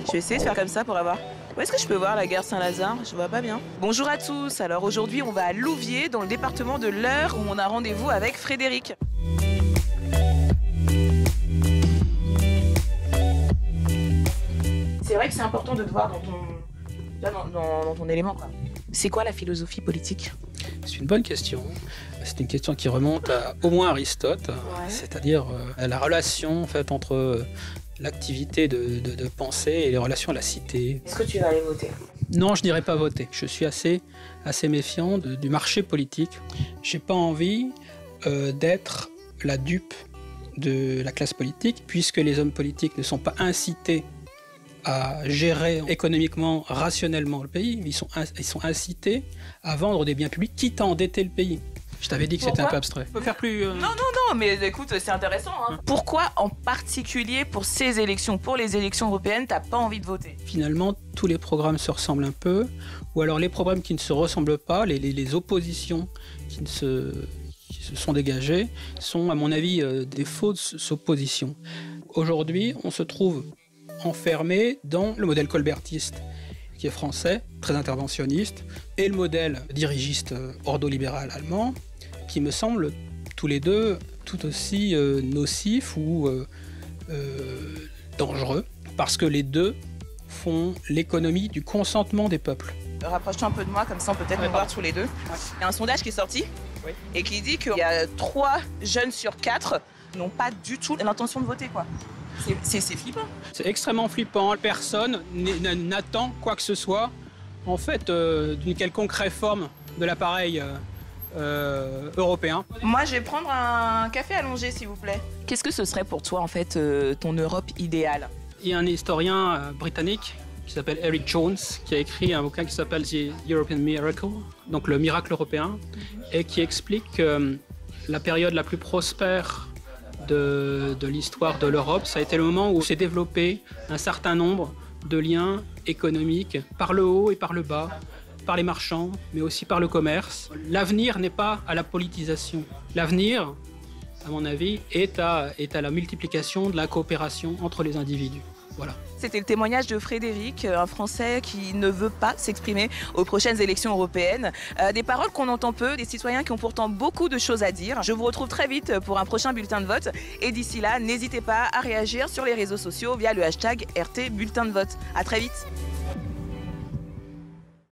Je vais essayer de faire comme ça pour avoir... Où est-ce que je peux voir la gare Saint-Lazare? Je vois pas bien. Bonjour à tous, alors aujourd'hui on va à Louviers, dans le département de l'Eure, où on a rendez-vous avec Frédéric. C'est vrai que c'est important de te voir dans ton élément, quoi. C'est quoi la philosophie politique? C'est une bonne question. C'est une question qui remonte au moins Aristote, c'est-à-dire la relation en fait, entre l'activité de pensée et les relations à la cité. Est-ce que tu vas aller voter? Non, je n'irai pas voter. Je suis assez méfiant du marché politique. J'ai pas envie d'être la dupe de la classe politique, puisque les hommes politiques ne sont pas incités à gérer économiquement, rationnellement le pays. Ils sont incités à vendre des biens publics, quitte à endetter le pays. Je t'avais dit que c'était un peu abstrait. On peut faire plus... Non, mais écoute, c'est intéressant. Hein. Pourquoi, en particulier pour ces élections, pour les élections européennes, t'as pas envie de voter? Finalement, tous les programmes se ressemblent un peu, ou alors les programmes qui ne se ressemblent pas, les oppositions qui se sont dégagées, sont, à mon avis, des fausses oppositions. Aujourd'hui, on se trouve enfermé dans le modèle colbertiste, qui est français, très interventionniste, et le modèle dirigiste ordolibéral allemand, qui me semble tous les deux tout aussi nocifs ou dangereux, parce que les deux font l'économie du consentement des peuples. Rapproche-toi un peu de moi, comme ça on peut peut-être nous voir tous les deux. Il y a un sondage qui est sorti et qui dit qu'il y a 3 jeunes sur 4 n'ont pas du tout l'intention de voter, quoi. C'est flippant. C'est extrêmement flippant. Personne n'attend quoi que ce soit, en fait, d'une quelconque réforme de l'appareil européen. Moi, je vais prendre un café allongé, s'il vous plaît. Qu'est-ce que ce serait pour toi, en fait, ton Europe idéale? Il y a un historien britannique qui s'appelle Eric Jones, qui a écrit un bouquin qui s'appelle The European Miracle, donc le miracle européen, et qui explique que la période la plus prospère de l'histoire de l'Europe, ça a été le moment où s'est développé un certain nombre de liens économiques par le haut et par le bas, par les marchands, mais aussi par le commerce. L'avenir n'est pas à la politisation. L'avenir, à mon avis, est à la multiplication de la coopération entre les individus. Voilà. C'était le témoignage de Frédéric, un Français qui ne veut pas s'exprimer aux prochaines élections européennes. Des paroles qu'on entend peu, des citoyens qui ont pourtant beaucoup de choses à dire. Je vous retrouve très vite pour un prochain bulletin de vote. Et d'ici là, n'hésitez pas à réagir sur les réseaux sociaux via le hashtag RT Bulletin de vote. À très vite.